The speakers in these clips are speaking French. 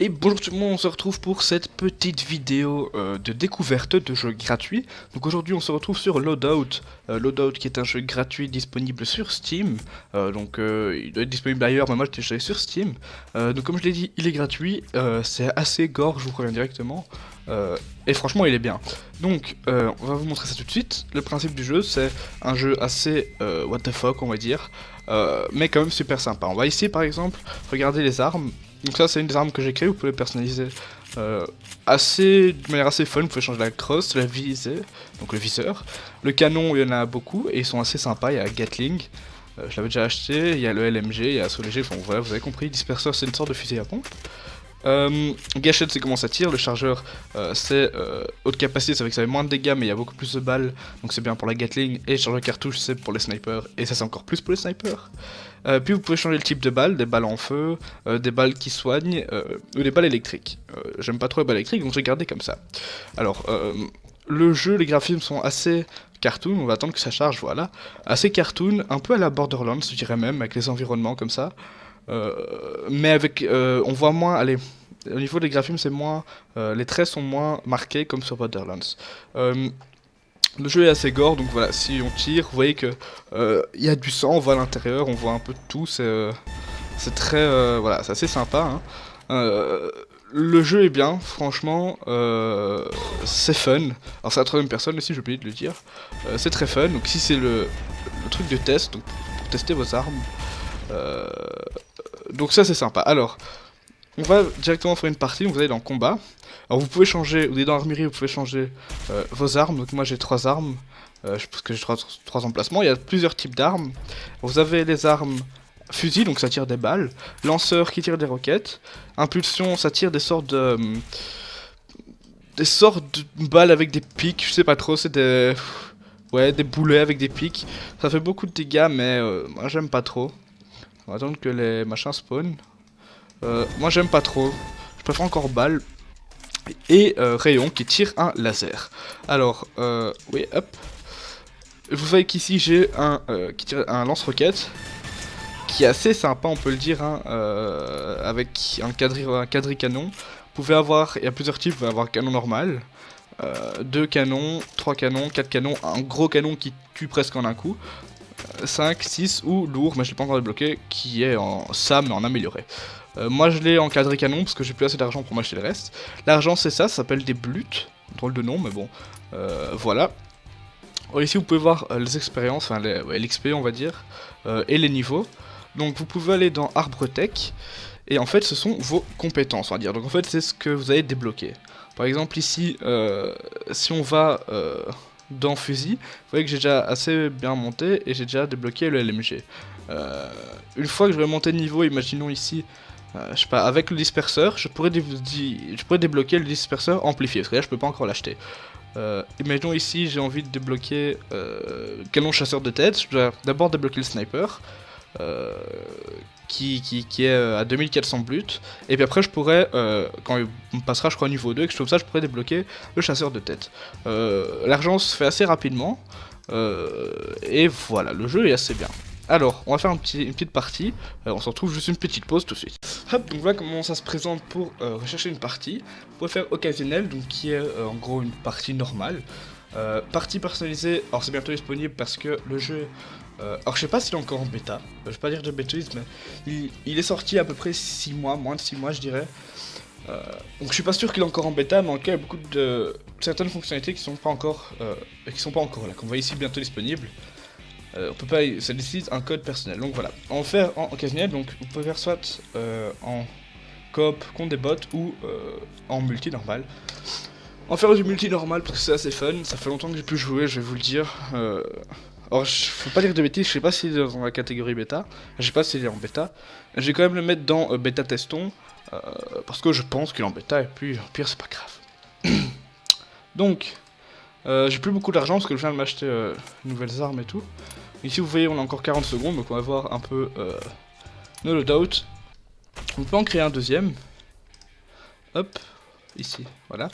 Et bonjour tout le monde, on se retrouve pour cette petite vidéo de découverte de jeux gratuits. Donc aujourd'hui on se retrouve sur Loadout, Loadout qui est un jeu gratuit disponible sur Steam. Il doit être disponible ailleurs, mais moi je l'ai téléchargé sur Steam. Donc comme je l'ai dit, il est gratuit, c'est assez gore, je vous préviens directement. Et franchement il est bien. Donc on va vous montrer ça tout de suite. Le principe du jeu, c'est un jeu assez what the fuck on va dire, mais quand même super sympa. On va ici par exemple regarder les armes. Donc ça c'est une des armes que j'ai créées, vous pouvez les personnaliser de manière assez fun. Vous pouvez changer la crosse, la visée, donc le viseur. Le canon, il y en a beaucoup et ils sont assez sympas. Il y a Gatling, je l'avais déjà acheté, il y a le LMG, il y a Assaut léger, enfin voilà, vous avez compris. Disperseur, c'est une sorte de fusil à pompe. Gâchette, c'est comment ça tire. Le chargeur, c'est haute capacité, ça fait que ça fait moins de dégâts, mais il y a beaucoup plus de balles, donc c'est bien pour la Gatling. Et le chargeur cartouche, c'est pour les snipers, et ça c'est encore plus pour les snipers. Puis vous pouvez changer le type de balles, des balles en feu, des balles qui soignent, ou des balles électriques. J'aime pas trop les balles électriques, donc j'ai gardé comme ça. Alors, le jeu, les graphismes sont assez cartoon, on va attendre que ça charge, voilà. Assez cartoon, un peu à la Borderlands, je dirais même, avec les environnements comme ça. Mais avec, on voit moins, allez, au niveau des graphismes, c'est moins, les traits sont moins marqués comme sur Borderlands. Le jeu est assez gore, donc voilà, si on tire, vous voyez que il y a du sang, on voit à l'intérieur, on voit un peu de tout, c'est très, voilà, c'est assez sympa. Hein. Le jeu est bien, franchement, c'est fun. Alors c'est à la troisième personne aussi, j'ai oublié de le dire. C'est très fun, donc ici c'est le truc de test, donc pour tester vos armes. Donc ça c'est sympa. Alors, on va directement faire une partie, donc vous allez dans combat. Alors vous pouvez changer, vous êtes dans l'armurerie, vous pouvez changer vos armes. Donc moi j'ai 3 armes, parce que j'ai 3 emplacements. Il y a plusieurs types d'armes. Vous avez les armes fusil, donc ça tire des balles. Lanceur qui tire des roquettes. Impulsion, ça tire des sortes de... balles avec des pics, je sais pas trop, c'est des... Ouais, des boulets avec des pics. Ça fait beaucoup de dégâts, mais moi j'aime pas trop. On va attendre que les machins spawn. Moi j'aime pas trop. Je préfère encore balle. Et rayon qui tire un laser. Alors, oui, hop. Vous voyez qu'ici j'ai un qui tire un lance-roquette. Qui est assez sympa, on peut le dire, hein, avec un quadri canon. Vous pouvez avoir, il y a plusieurs types, vous pouvez avoir un canon normal. 2 canons, 3 canons, 4 canons, un gros canon qui tue presque en un coup. 5, 6 ou lourd, mais je l'ai pas encore débloqué, qui est en SAM mais en amélioré. Moi je l'ai en quadri canon parce que j'ai plus assez d'argent pour m'acheter le reste. L'argent c'est ça s'appelle des blutes, drôle de nom mais bon, voilà. Alors, ici vous pouvez voir les expériences, enfin l'XP on va dire, et les niveaux. Donc vous pouvez aller dans Arbre Tech, et en fait ce sont vos compétences on va dire, donc en fait c'est ce que vous allez débloquer. Par exemple ici, si on va... dans fusil, vous voyez que j'ai déjà assez bien monté et j'ai déjà débloqué le LMG. Une fois que je vais monter de niveau, imaginons ici, je sais pas, avec le disperseur, je pourrais débloquer le disperseur amplifié, parce que là je peux pas encore l'acheter. Imaginons ici, j'ai envie de débloquer canon chasseur de tête, je dois d'abord débloquer le sniper. Qui est à 2400 bluts, et puis après je pourrais, quand il passera je crois au niveau 2, et que je trouve ça, je pourrais débloquer le chasseur de tête. L'argent se fait assez rapidement, et voilà, le jeu est assez bien. Alors, on va faire une petite partie, on se retrouve juste une petite pause tout de suite. Hop, donc voilà comment ça se présente pour rechercher une partie. Vous pouvez faire occasionnel, donc qui est en gros une partie normale. Partie personnalisée, alors c'est bientôt disponible parce que le jeu... alors je sais pas s'il est encore en bêta, je vais pas dire de bêtises, mais il est sorti à peu près 6 mois, moins de 6 mois je dirais. Donc je suis pas sûr qu'il est encore en bêta, mais en tout cas il y a beaucoup de certaines fonctionnalités qui sont pas encore là, qu'on voit ici bientôt disponible. On peut pas, ça nécessite un code personnel, donc voilà. On va faire en occasionnel, donc vous pouvez faire soit en coop contre des bots ou en multi normal. On va faire du multi normal parce que c'est assez fun, ça fait longtemps que j'ai pu jouer, je vais vous le dire. Alors, faut pas dire de bêtises, je sais pas s'il est dans la catégorie bêta, je sais pas s'il est en bêta. Je vais quand même le mettre dans bêta teston, parce que je pense qu'il est en bêta, et puis au pire c'est pas grave. Donc, j'ai plus beaucoup d'argent parce que je viens de m'acheter de nouvelles armes et tout. Ici vous voyez on a encore 40 secondes, donc on va voir un peu nos loadouts. On peut en créer un deuxième. Hop, ici, voilà.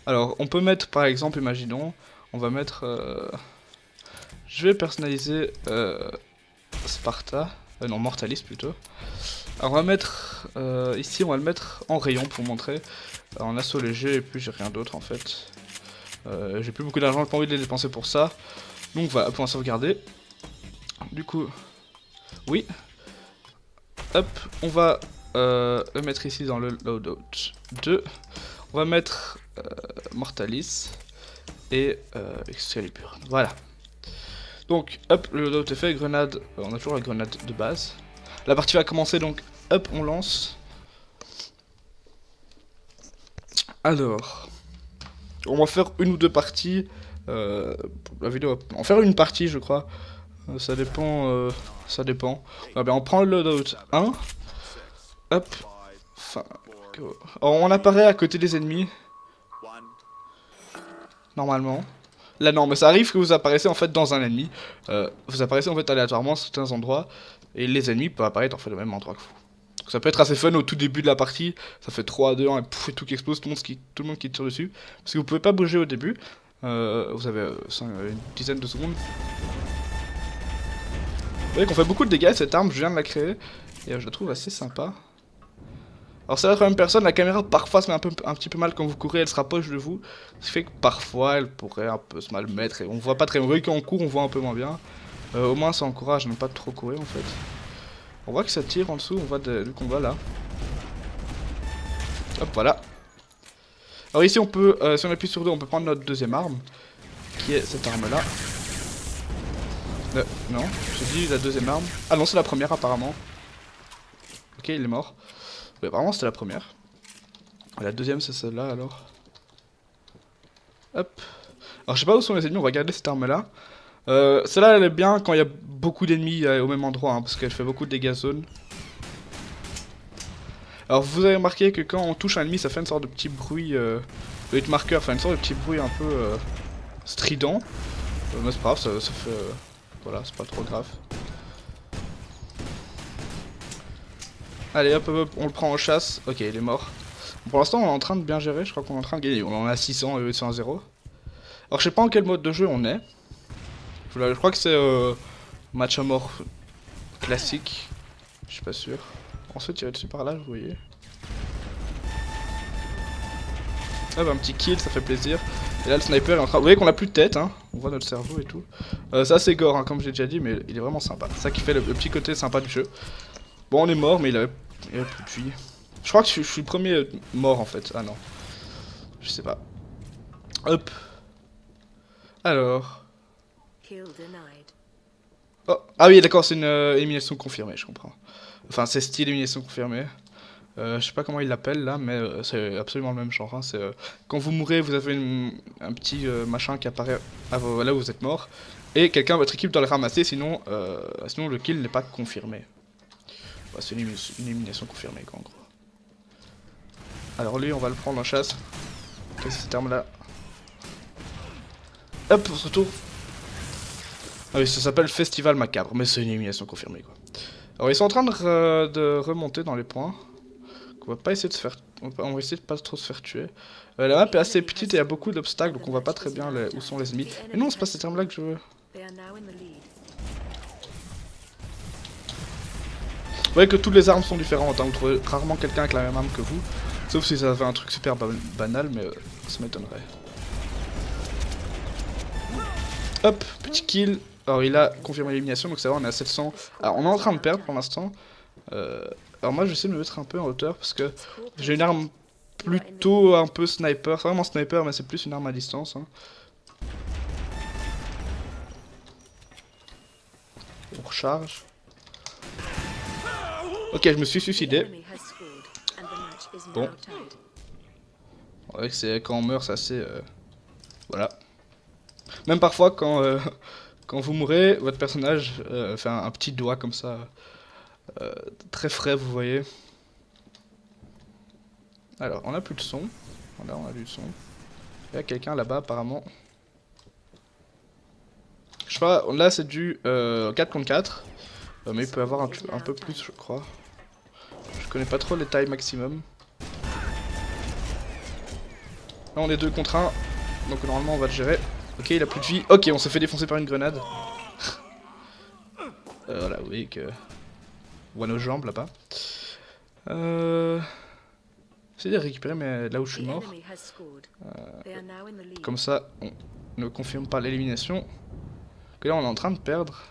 Alors, on peut mettre, par exemple, imaginons, on va mettre... je vais personnaliser Sparta, non, Mortalis plutôt. Alors on va mettre ici, on va le mettre en rayon pour montrer. En assaut léger et puis j'ai rien d'autre en fait. J'ai plus beaucoup d'argent, j'ai pas envie de les dépenser pour ça. Donc voilà, pour sauvegarder. Du coup, oui. Hop, on va le mettre ici dans le loadout 2. On va mettre Mortalis et Excalibur. Voilà. Donc, hop, le loadout est fait, grenade, on a toujours la grenade de base. La partie va commencer donc, hop, on lance. Alors, on va faire une ou deux parties. La vidéo va en faire une partie, je crois. Ça dépend. Ça dépend. Ah ben, on prend le loadout 1. Hop. Enfin, on apparaît à côté des ennemis. Normalement. Là non, mais ça arrive que vous apparaissez en fait dans un ennemi. Vous apparaissez en fait aléatoirement à certains endroits. Et les ennemis peuvent apparaître en fait au même endroit que vous. Donc ça peut être assez fun au tout début de la partie. Ça fait 3, 2, 1 et pouf, et tout qui explose, tout le monde qui tire dessus. Parce que vous pouvez pas bouger au début. Vous avez une dizaine de secondes. Vous voyez qu'on fait beaucoup de dégâts, cette arme, je viens de la créer. Et je la trouve assez sympa. Alors c'est la même personne, la caméra parfois se met un petit peu mal quand vous courez, elle se rapproche de vous. Ce qui fait que parfois elle pourrait un peu se mal mettre et on voit pas très bien. Vous voyez quand on court on voit un peu moins bien. Au moins ça encourage à ne pas trop courir en fait. On voit que ça tire en dessous, on voit du combat là. Hop voilà. Alors ici on peut, si on appuie sur 2 on peut prendre notre deuxième arme. Qui est cette arme là. Non, j'ai dit la deuxième arme. Ah non c'est la première apparemment. Ok il est mort. Mais apparemment c'était la première. La deuxième c'est celle-là alors. Hop. Alors je sais pas où sont les ennemis, on va garder cette arme là. Celle-là elle est bien quand il y a beaucoup d'ennemis au même endroit, hein, parce qu'elle fait beaucoup de dégâts zone. Alors vous avez remarqué que quand on touche un ennemi ça fait une sorte de petit bruit, le hit marker fait une sorte de petit bruit un peu strident. Mais c'est pas grave, ça fait... voilà, c'est pas trop grave. Allez hop hop hop, on le prend en chasse. Ok il est mort. Pour l'instant on est en train de bien gérer, je crois qu'on est en train de gagner. On en a 600 et 800 à 0. Alors je sais pas en quel mode de jeu on est. Je crois que c'est match à mort classique. Je suis pas sûr. On se tirer dessus par là, vous voyez. Ah bah un petit kill, ça fait plaisir. Et là le sniper est en train... Vous voyez qu'on a plus de tête, hein. On voit notre cerveau et tout. Ça c'est gore, hein, comme j'ai déjà dit, mais il est vraiment sympa. C'est ça qui fait le petit côté sympa du jeu. Bon on est mort, mais il avait plus de vie. Je crois que je suis le premier mort en fait. Ah non. Je sais pas. Hop. Alors... Oh. Ah oui d'accord, c'est une élimination confirmée, je comprends. Enfin c'est style élimination confirmée. Je sais pas comment il l'appelle là, mais c'est absolument le même genre. Hein. C'est quand vous mourrez, vous avez un petit machin qui apparaît là où vous êtes mort. Et quelqu'un de votre équipe doit le ramasser, sinon, sinon le kill n'est pas confirmé. Ouais, c'est une élimination confirmée quoi en gros. Alors lui on va le prendre en chasse. Qu'est-ce que cette arme là? Hop, on se retourne. Ah oui, ça s'appelle Festival Macabre, mais c'est une élimination confirmée quoi. Alors ils sont en train de remonter dans les points. On va pas essayer de se faire... On va essayer de pas trop se faire tuer. La map est assez petite et il y a beaucoup d'obstacles, donc on voit pas très bien où sont les ennemis. Mais non, c'est pas cette arme là que je veux. Vous voyez que toutes les armes sont différentes, hein. Vous trouvez rarement quelqu'un avec la même arme que vous. Sauf si ça avait un truc super banal, mais ça m'étonnerait. Hop, petit kill. Alors il a confirmé l'élimination, donc ça va, on est à 700. Alors on est en train de perdre pour l'instant. Alors moi j'essaie de me mettre un peu en hauteur parce que j'ai une arme plutôt un peu sniper. C'est vraiment sniper mais c'est plus une arme à distance. Hein. On recharge. Ok, je me suis suicidé. Bon. Ouais, quand on meurt c'est assez... voilà. Même parfois quand, quand vous mourrez, votre personnage fait un petit doigt comme ça. Très frais vous voyez. Alors on a plus de son. Voilà on a du son. Il y a quelqu'un là-bas apparemment. Je sais pas, là c'est du 4 contre 4. Mais il peut y avoir un peu plus je crois. Je connais pas trop les tailles maximum. Là on est 2 contre 1. Donc normalement on va le gérer. Ok il a plus de vie. Ok on s'est fait défoncer par une grenade. Voilà vous voyez que... On voit nos jambes là-bas. J'essaie de récupérer mais là où je suis mort. Comme ça, on ne confirme pas l'élimination. Que là, on est en train de perdre.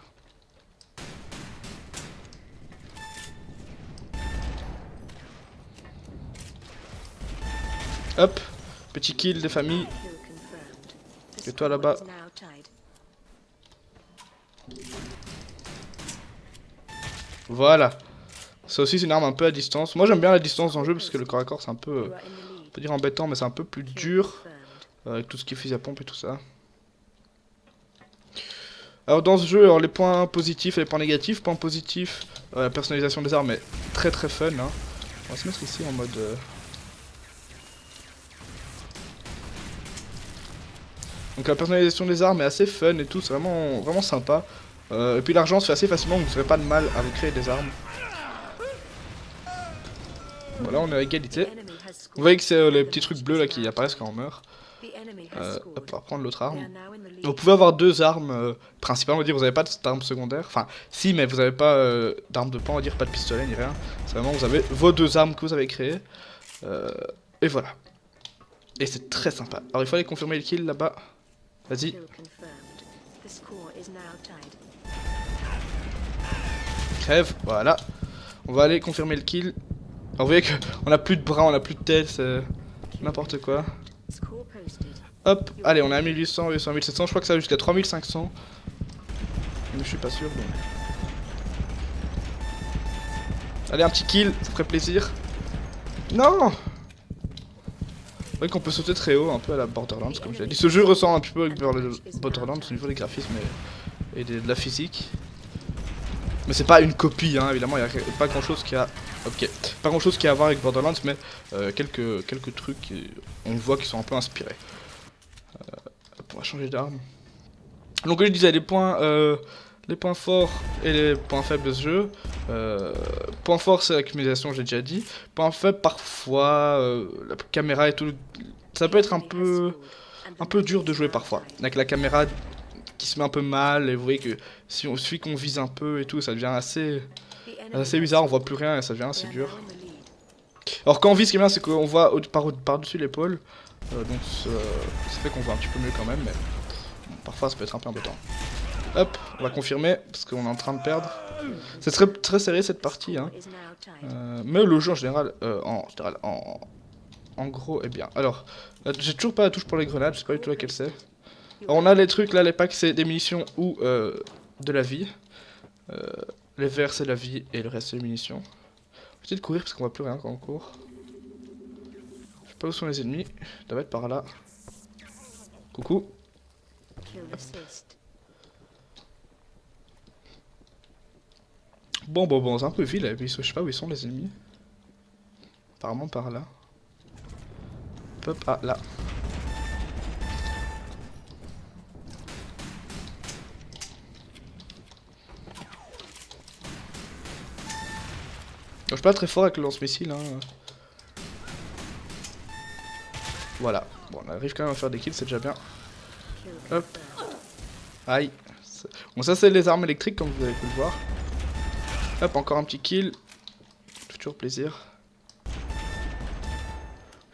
Hop, petit kill des familles. Et toi là-bas. Voilà. Ça aussi c'est une arme un peu à distance. Moi j'aime bien la distance dans le jeu parce que le corps à corps c'est un peu, on peut dire embêtant, mais c'est un peu plus dur. Avec tout ce qui est fusil à pompe et tout ça. Alors dans ce jeu, alors, les points positifs et les points négatifs. Points positifs, la personnalisation des armes est très très fun. Hein. On va se mettre ici en mode... Donc la personnalisation des armes est assez fun et tout, c'est vraiment, vraiment sympa. Et puis l'argent se fait assez facilement, vous ne ferez pas de mal à vous créer des armes. Voilà, on est à égalité. Vous voyez que c'est les petits trucs bleus là qui apparaissent quand on meurt. Hop, on va prendre l'autre arme. Vous pouvez avoir deux armes principales, on va dire, vous n'avez pas d'arme secondaire. Enfin, si, mais vous n'avez pas d'arme de poing, on va dire, pas de pistolet ni rien. C'est vraiment, vous avez vos deux armes que vous avez créées. Et voilà. Et c'est très sympa. Alors il faut aller confirmer le kill là-bas. Vas-y. Crève, voilà. On va aller confirmer le kill. Alors vous voyez qu'on a plus de bras, on a plus de tête, c'est n'importe quoi. Hop, allez, on est à 1800, 800, 1700, je crois que ça va jusqu'à 3500. Mais je suis pas sûr. Donc. Allez, un petit kill, ça ferait plaisir. Non! Vous voyez qu'on peut sauter très haut, un peu à la Borderlands, comme je l'ai dit. Ce jeu ressemble un petit peu avec Borderlands au niveau des graphismes et de la physique. Mais c'est pas une copie, hein, évidemment, il n'y a pas grand chose qui a... Ok, pas grand chose qui a à voir avec Borderlands, mais quelques trucs, on voit qui sont un peu inspirés. On va changer d'arme. Donc comme je disais, les points forts et les points faibles de ce jeu. Point fort c'est l'accumulation, j'ai déjà dit. Point faible parfois, la caméra et tout. Ça peut être un peu dur de jouer parfois. Avec la caméra qui se met un peu mal et vous voyez que si on suffit qu'on vise un peu et tout, ça devient assez bizarre, on voit plus rien et ça devient assez dur. Alors quand on vise, ce qui est bien c'est qu'on voit par-dessus l'épaule. Donc ça fait qu'on voit un petit peu mieux quand même, mais bon, parfois ça peut être un peu embêtant. Hop, on va confirmer, parce qu'on est en train de perdre. C'est très, très serré cette partie, hein. Mais le jeu en général, en gros, est bien. Alors, j'ai toujours pas la touche pour les grenades, je sais pas du tout laquelle c'est. Alors, on a les trucs là, les packs c'est des munitions ou de la vie. Les verts c'est la vie et le reste c'est les munitions. Je vais essayer de courir parce qu'on voit plus rien quand on court. Je sais pas où sont les ennemis, ils doivent être par là. Coucou. Bon, c'est un peu vide là, je sais pas où ils sont les ennemis. Apparemment par là. Hop, ah là. Je suis pas très fort avec le lance-missile, hein. Voilà. Bon, on arrive quand même à faire des kills, c'est déjà bien. Hop. Aïe. Bon, ça c'est les armes électriques comme vous avez pu le voir. Hop, encore un petit kill. Fait toujours plaisir.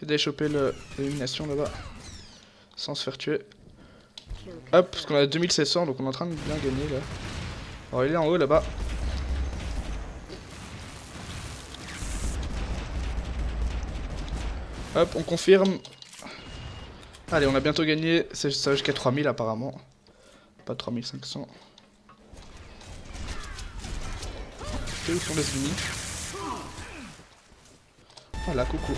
J'ai d'aller choper l'élimination là-bas. Sans se faire tuer. Hop, parce qu'on a 2700, donc on est en train de bien gagner là. Alors il est en haut là-bas. Hop, on confirme. Allez, on a bientôt gagné. Ça va jusqu'à 3000 apparemment. Pas 3500. Où sont les ennemis? Voilà, coucou.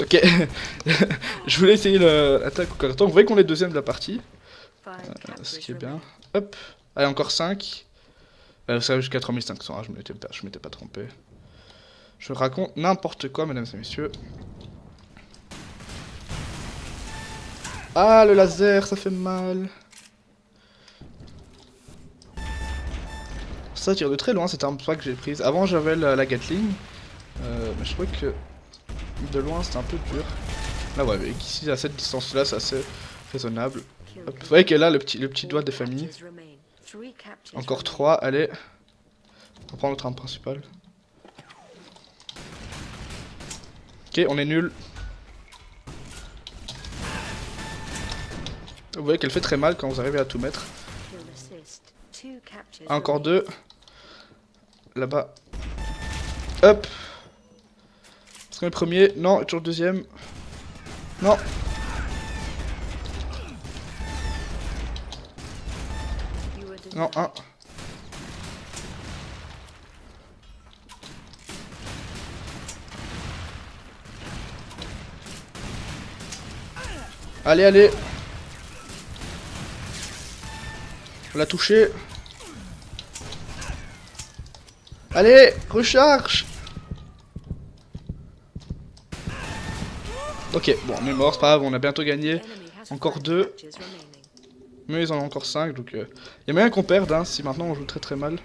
Ok. Je voulais essayer l'attaque au carton. Vous voyez qu'on est deuxième de la partie. Ce qui est bien. Hop. Allez, encore 5. Ça va jusqu'à 3500. Hein, je m'étais pas trompé. Je raconte n'importe quoi, mesdames et messieurs. Ah, le laser, ça fait mal. Ça tire de très loin, cette arme que j'ai prise. Avant, j'avais la Gatling. Mais je trouvais que de loin, c'était un peu dur. Là, ouais, mais ici, à cette distance-là, c'est assez raisonnable. Hop. Vous voyez que là, le petit doigt des familles. Encore 3, allez. On va prendre notre arme principale. Ok, on est nul. Vous voyez qu'elle fait très mal quand vous arrivez à tout mettre. Encore deux. Là-bas. Hop. Est-ce qu'on est premier? Non, toujours deuxième. Non. Non, un. Allez, allez. On l'a touché. Allez, recharge. Ok, bon, on est mort, c'est pas grave, on a bientôt gagné. Encore deux. Mais ils en ont encore 5, donc il y a moyen qu'on perde, hein, si maintenant on joue très très mal.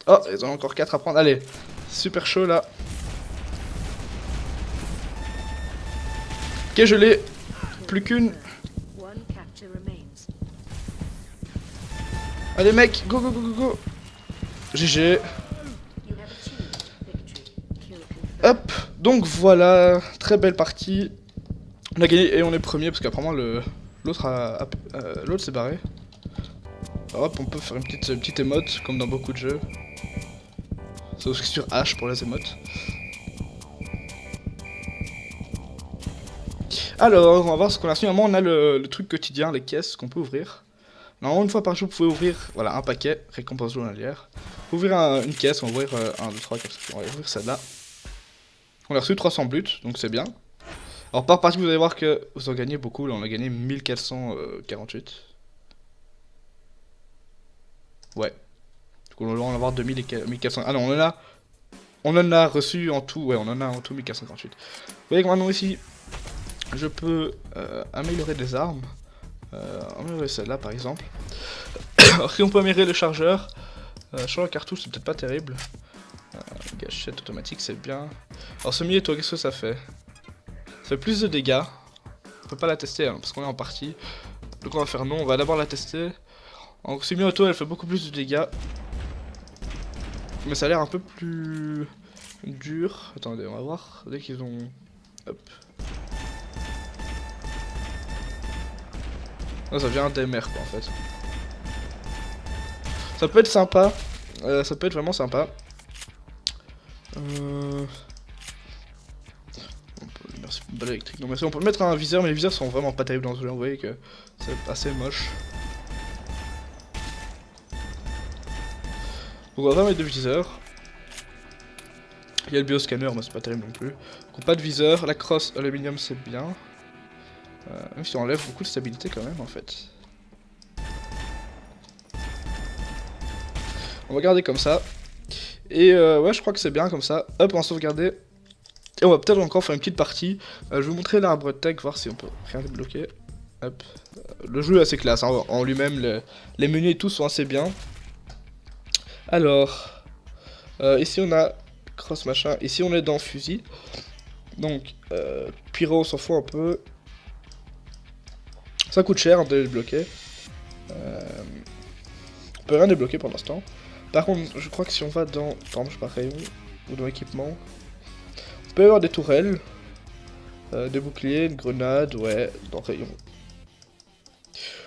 Oh, ils en ont encore 4 à prendre. Allez, super chaud là. Ok, je l'ai. Plus qu'une. Allez mec, go go go go go. GG. Hop, donc voilà, très belle partie. On a gagné et on est premier parce qu'apparemment l'autre s'est barré. Alors hop, on peut faire une petite émote comme dans beaucoup de jeux. C'est aussi sur H pour les émotes. Alors, on va voir ce qu'on a reçu. Normalement, on a le truc quotidien, les caisses qu'on peut ouvrir. Normalement, une fois par jour, vous pouvez ouvrir voilà, un paquet, récompense journalière. Ouvrir une caisse, on va ouvrir 1, 2, 3, 4, on va ouvrir celle-là. On a reçu 300 buts, donc c'est bien. Alors par partie, vous allez voir que vous en gagnez beaucoup. Là, on a gagné 1448. Ouais. Du coup, on va en avoir 2000 et 1400. Ah non, on en a reçu en tout. Ouais, on en a en tout 1448. Vous voyez que maintenant ici, je peux améliorer des armes. Améliorer celle-là par exemple. Alors si on peut améliorer le chargeur. Sur la cartouche, c'est peut-être pas terrible. Gâchette automatique, c'est bien. Alors ce toi, qu'est-ce que ça fait? Ça fait plus de dégâts. On peut pas la tester hein, parce qu'on est en partie. Donc on va faire non, on va d'abord la tester. En semi-auto, elle fait beaucoup plus de dégâts. Mais ça a l'air un peu plus dur. Attendez, on va voir. Dès qu'ils ont... Hop. Non, ça vient des mers quoi en fait. Ça peut être sympa. Ça peut être vraiment sympa. Merci pour une balle électrique. Non, mais on peut mettre un viseur, mais les viseurs sont vraiment pas terribles dans ce jeu. Vous voyez que c'est assez moche. Donc on va pas mettre de viseur. Il y a le bioscanner, mais c'est pas terrible non plus. Donc pas de viseur. La crosse aluminium, c'est bien. Même si on enlève beaucoup de stabilité quand même en fait. On va garder comme ça. Et ouais, je crois que c'est bien comme ça. Hop, on va sauvegarder. Et on va peut-être encore faire une petite partie. Je vais vous montrer l'arbre de tech, voir si on peut rien débloquer. Hop. Le jeu est assez classe, hein, en lui-même. Les menus et tout sont assez bien. Alors, ici on a cross machin. Ici on est dans fusil. Donc, pyro, on s'en fout un peu. Ça coûte cher de débloquer. On peut rien débloquer pour l'instant. Par contre, je crois que si on va dans je sais pas, rayon ou dans équipement, on peut avoir des tourelles, des boucliers, une grenade, ouais, dans rayon.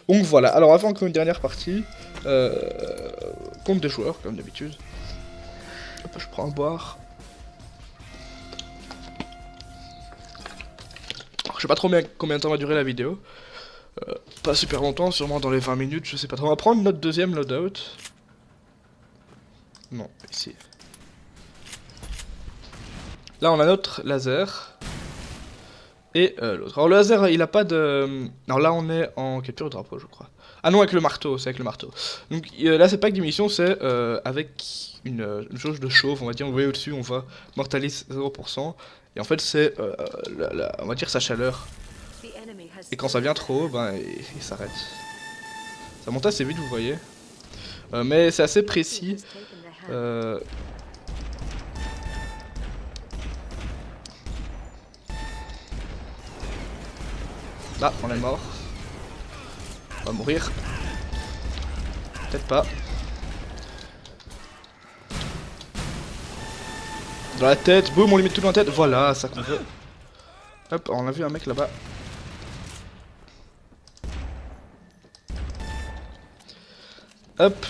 Donc voilà, alors on va faire encore une dernière partie, contre des joueurs, comme d'habitude. Je prends un boire. Je sais pas trop bien combien de temps va durer la vidéo. Pas super longtemps, sûrement dans les 20 minutes, je sais pas trop. On va prendre notre deuxième loadout. Non, ici. Là, on a notre laser. Et l'autre. Alors, le laser, il a pas de... Alors là, on est en capture de drapeau, je crois. Ah non, avec le marteau, c'est avec le marteau. Donc là, c'est pas que des munitions, c'est avec une jauge de chauffe, on va dire. Vous voyez au-dessus, on voit Mortalis 0%. Et en fait, c'est, on va dire, sa chaleur. Et quand ça vient trop haut, ben, il s'arrête. Ça monte assez vite, vous voyez. Mais c'est assez précis. Là, on est mort. On va mourir. Peut-être pas. Dans la tête, boum, on lui met tout dans la tête. Voilà, ça qu'on veut. Hop, on a vu un mec là-bas. Hop.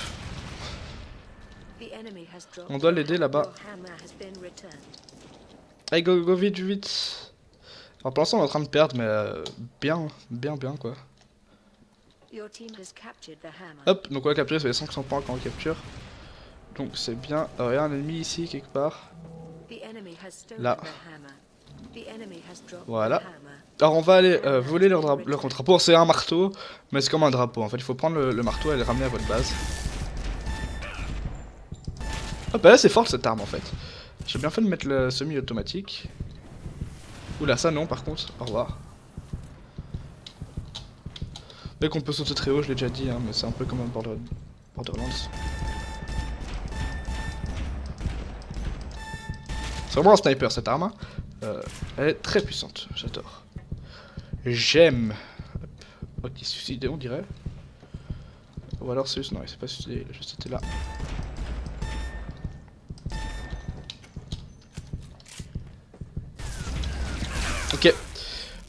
On doit l'aider là-bas. Allez, go, go, vite, vite. Alors pour l'instant on est en train de perdre, mais bien quoi. Hop, donc on a capturé, ça fait 500 points quand on capture. Donc c'est bien. Alors il y a un ennemi ici quelque part. Là. Voilà. Alors on va aller voler leur drapeau. C'est un marteau, mais c'est comme un drapeau. En fait, il faut prendre le marteau et le ramener à votre base. Hop, bah là c'est fort cette arme en fait. J'ai bien fait de mettre le semi-automatique. Oula, ça non par contre. Au revoir. Dès qu'on peut sauter très haut, je l'ai déjà dit, hein, mais c'est un peu comme un Borderlands. C'est vraiment un sniper cette arme. Elle est très puissante, j'adore. J'aime. Ok, il s'est suicidé, on dirait. Ou alors c'est juste. Non, il s'est pas suicidé, il a juste été là. Ok.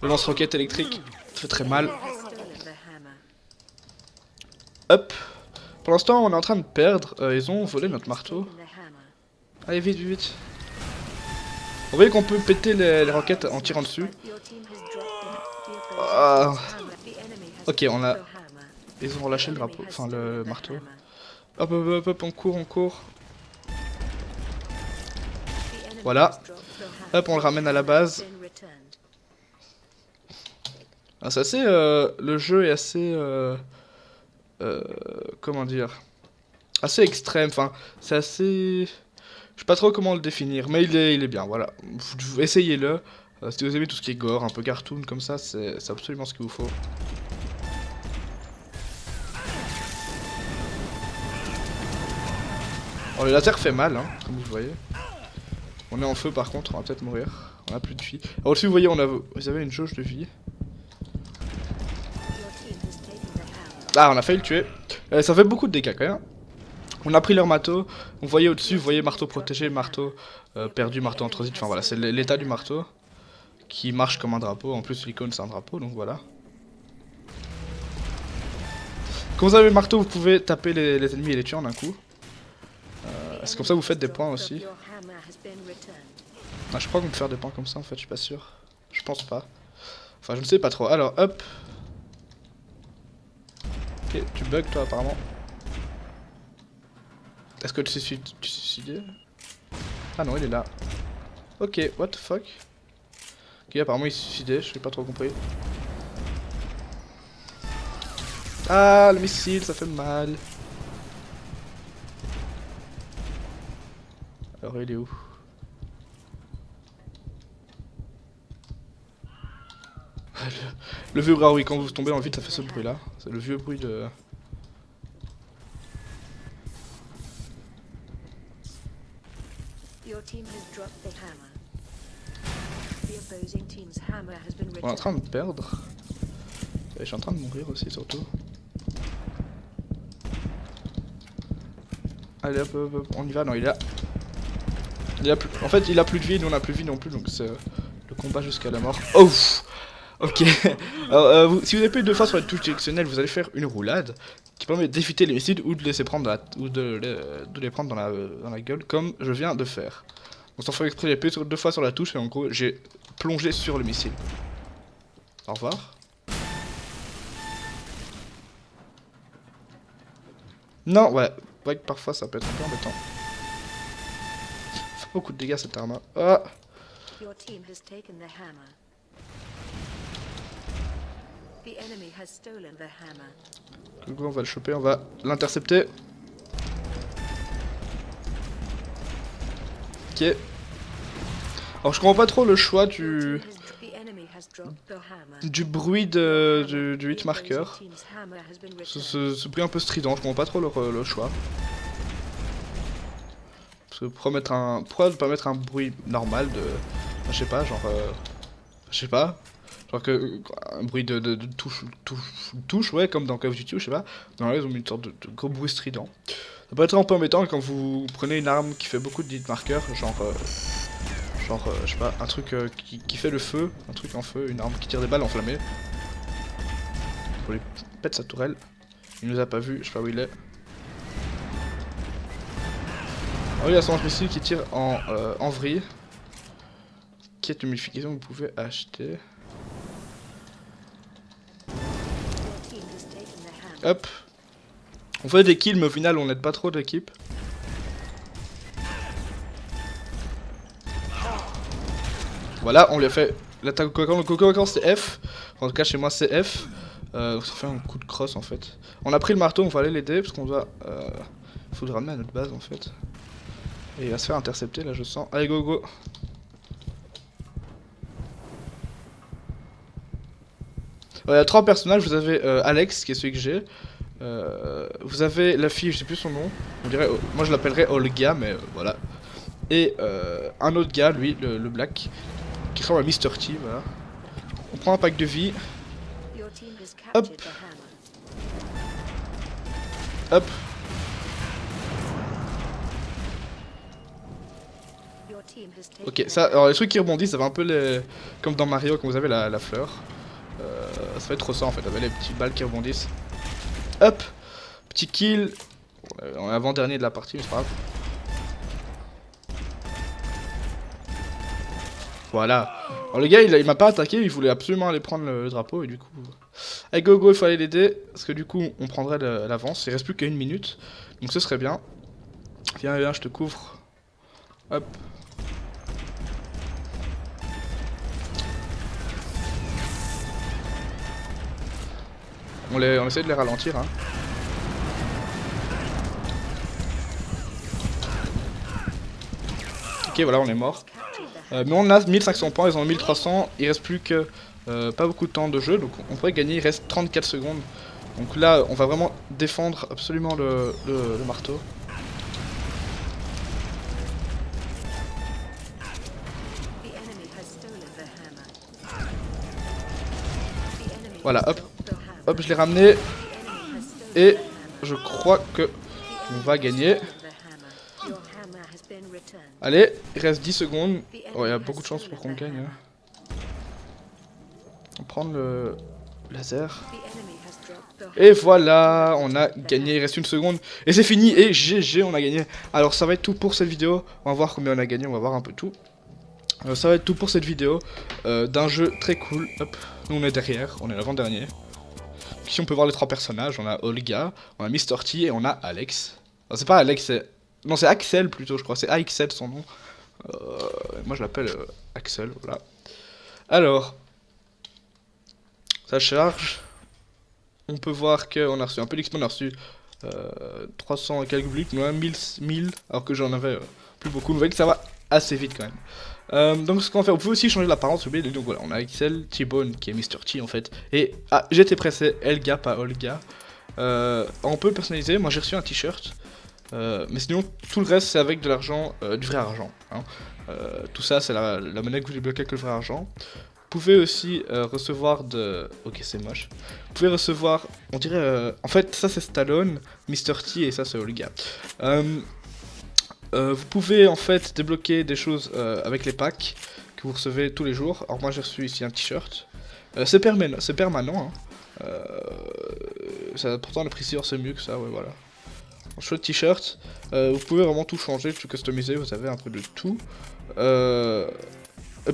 Le lance-roquette électrique fait très mal. Hop. Pour l'instant, on est en train de perdre. Ils ont volé notre marteau. Allez, vite, vite, vite. Vous voyez qu'on peut péter les roquettes en tirant dessus. Ok, on a... Ils ont relâché le drapeau, enfin le marteau. Hop, hop, hop, hop, on court, on court. Voilà. Hop, on le ramène à la base. Ah, c'est assez... le jeu est assez... comment dire... Assez extrême, enfin, c'est assez... Je sais pas trop comment le définir, mais il est bien, voilà. Essayez-le. Si vous aimez tout ce qui est gore, un peu cartoon comme ça, c'est absolument ce qu'il vous faut. Alors le laser fait mal, hein, comme vous le voyez. On est en feu par contre, on va peut-être mourir. On a plus de vie. Alors si vous voyez, vous avez une jauge de vie. Ah, on a failli le tuer. Ça fait beaucoup de dégâts quand même. On a pris leur marteau, vous voyez au-dessus, vous voyez marteau protégé, marteau perdu, marteau en transit, enfin voilà, c'est l'état du marteau qui marche comme un drapeau, en plus l'icône c'est un drapeau, donc voilà. Quand vous avez le marteau, vous pouvez taper les ennemis et les tuer en un coup. C'est comme ça que vous faites des points aussi. Ah, je crois qu'on peut faire des points comme ça en fait, je suis pas sûr. Je pense pas. Enfin, je ne sais pas trop. Alors, hop. Ok, tu bugs toi apparemment. Est-ce que tu t'es suicidé? Ah non, il est là. Ok, what the fuck? Ok, apparemment il s'est suicidé, je n'ai pas trop compris. Ah, le missile, ça fait mal. Alors, il est où? Le vieux bruit, oui, quand vous tombez dans le vide, ça fait ce bruit là. C'est le vieux bruit de... On est en train de perdre. Et je suis en train de mourir aussi surtout. Allez hop, hop, hop, on y va, non il est là. En fait il a plus de vie, nous on a plus de vie non plus, donc c'est le combat jusqu'à la mort. Oh, ok. Alors, si vous appuyez deux fois sur la touche directionnelle, vous allez faire une roulade qui permet d'éviter les missiles ou de laisser prendre de les prendre dans la gueule comme je viens de faire. Donc sans faire exprès, j'ai appuyé deux fois sur la touche et en gros j'ai plongé sur le missile. Au revoir. Non, ouais, vrai que parfois ça peut être un peu embêtant. Fait beaucoup de dégâts cette arme. Ah. Donc on va le choper, on va l'intercepter. Ok. Alors je comprends pas trop le choix du bruit du hit marker. Ce bruit un peu strident, je comprends pas trop le choix. Parce que pourquoi ne pas mettre un bruit normal de... je sais pas, genre... je sais pas. Genre que... un bruit de touche, ouais, comme dans Call of Duty, je sais pas. Dans là, ils ont mis une sorte de gros bruit strident. Ça peut être un peu embêtant quand vous prenez une arme qui fait beaucoup de hit marker, genre... Genre, je sais pas, un truc qui fait le feu, un truc en feu, une arme qui tire des balles enflammées. Faut lui pète sa tourelle. Il nous a pas vu, je sais pas où il est. Oh, il y a son missile qui tire en vrille. Qui est une modification que vous pouvez acheter. Hop. On fait des kills, mais au final, on n'aide pas trop d'équipe. Voilà, on lui a fait l'attaque au coq. Le coq c'est F. En tout cas, chez moi, c'est F. Ça fait un coup de crosse en fait. On a pris le marteau, on va aller l'aider parce qu'on doit. Faut le ramener à notre base en fait. Et il va se faire intercepter là, je sens. Allez, go go. Il y a 3 personnages. Vous avez Alex qui est celui que j'ai. Vous avez la fille, je sais plus son nom. On dirait, moi je l'appellerais Olga, mais voilà. Et un autre gars, lui, le black, qui ressemble à Mr. T, voilà. On prend un pack de vie. Hop. Hop. Ok, ça, alors les trucs qui rebondissent, ça va un peu les... comme dans Mario quand vous avez la fleur. Ça va être trop ça en fait, vous avez les petites balles qui rebondissent. Hop. Petit kill. On est avant-dernier de la partie, mais c'est pas grave. Voilà. Alors le gars il m'a pas attaqué, il voulait absolument aller prendre le drapeau et du coup... Allez go go, il faut aller l'aider, parce que du coup on prendrait l'avance, il reste plus qu'une minute, donc ce serait bien. Viens, viens, je te couvre. Hop. On essaie de les ralentir hein. Ok voilà, on est mort. Mais on a 1500 points, ils en ont 1300, il reste plus que pas beaucoup de temps de jeu, donc on pourrait gagner, il reste 34 secondes. Donc là, on va vraiment défendre absolument le marteau. Voilà, hop, hop, je l'ai ramené. Et je crois que on va gagner. Allez, il reste 10 secondes. Oh, il y a beaucoup de chance pour qu'on gagne. Hein. On va prendre le laser. Et voilà, on a gagné. Il reste une seconde. Et c'est fini. Et GG, on a gagné. Alors, ça va être tout pour cette vidéo. On va voir combien on a gagné. On va voir un peu tout. Ça va être tout pour cette vidéo. D'un jeu très cool. Hop, nous on est derrière. On est l'avant-dernier. Ici, on peut voir les 3 personnages. On a Olga, on a Mr. T et on a Alex. C'est pas Alex, c'est... Non, c'est Axel plutôt, je crois. C'est Axel son nom. Moi, je l'appelle Axel, voilà. Alors, ça charge. On peut voir qu'on a reçu un peu d'XP, on a reçu 300 et quelques blocs, nous on a 1000, alors que j'en avais plus beaucoup. Vous voyez que ça va assez vite quand même. Donc ce qu'on va faire, vous pouvez aussi changer l'apparence, oubliez. Donc voilà, on a Axel, T-Bone qui est Mr. T en fait. Et, ah, j'étais pressé, Elga, pas Olga. On peut le personnaliser, moi j'ai reçu un t-shirt. Mais sinon, tout le reste c'est avec de l'argent, du vrai argent. Hein. Tout ça, c'est la monnaie que vous débloquez avec le vrai argent. Vous pouvez aussi recevoir de... Ok, c'est moche. Vous pouvez recevoir, on dirait... En fait, ça c'est Stallone, Mr. T et ça c'est Olga. Vous pouvez en fait débloquer des choses avec les packs que vous recevez tous les jours. Alors moi j'ai reçu ici un t-shirt. C'est permanent. Hein. Pourtant le prix c'est mieux que ça, ouais voilà. Un chouette t-shirt. Vous pouvez vraiment tout changer, tout customiser, vous avez un peu de tout.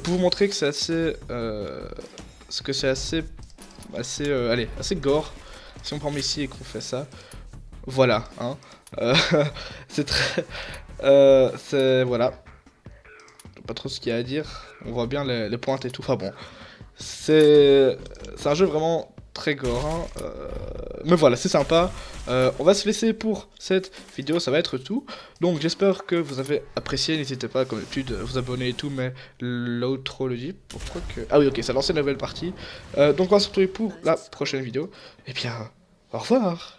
Pour vous montrer que c'est assez gore. Si on prend ici et qu'on fait ça, voilà, hein. C'est très, voilà. Pas trop ce qu'il y a à dire. On voit bien les pointes et tout. Enfin bon, c'est un jeu vraiment très gore. Hein. Mais voilà, c'est sympa. On va se laisser pour cette vidéo, ça va être tout. Donc j'espère que vous avez apprécié. N'hésitez pas, comme d'habitude, à vous abonner et tout. Mais l'outro le dit. Pourquoi que... Ah oui, ok, ça lance une nouvelle partie. Donc on va se retrouver pour la prochaine vidéo. Et bien, au revoir.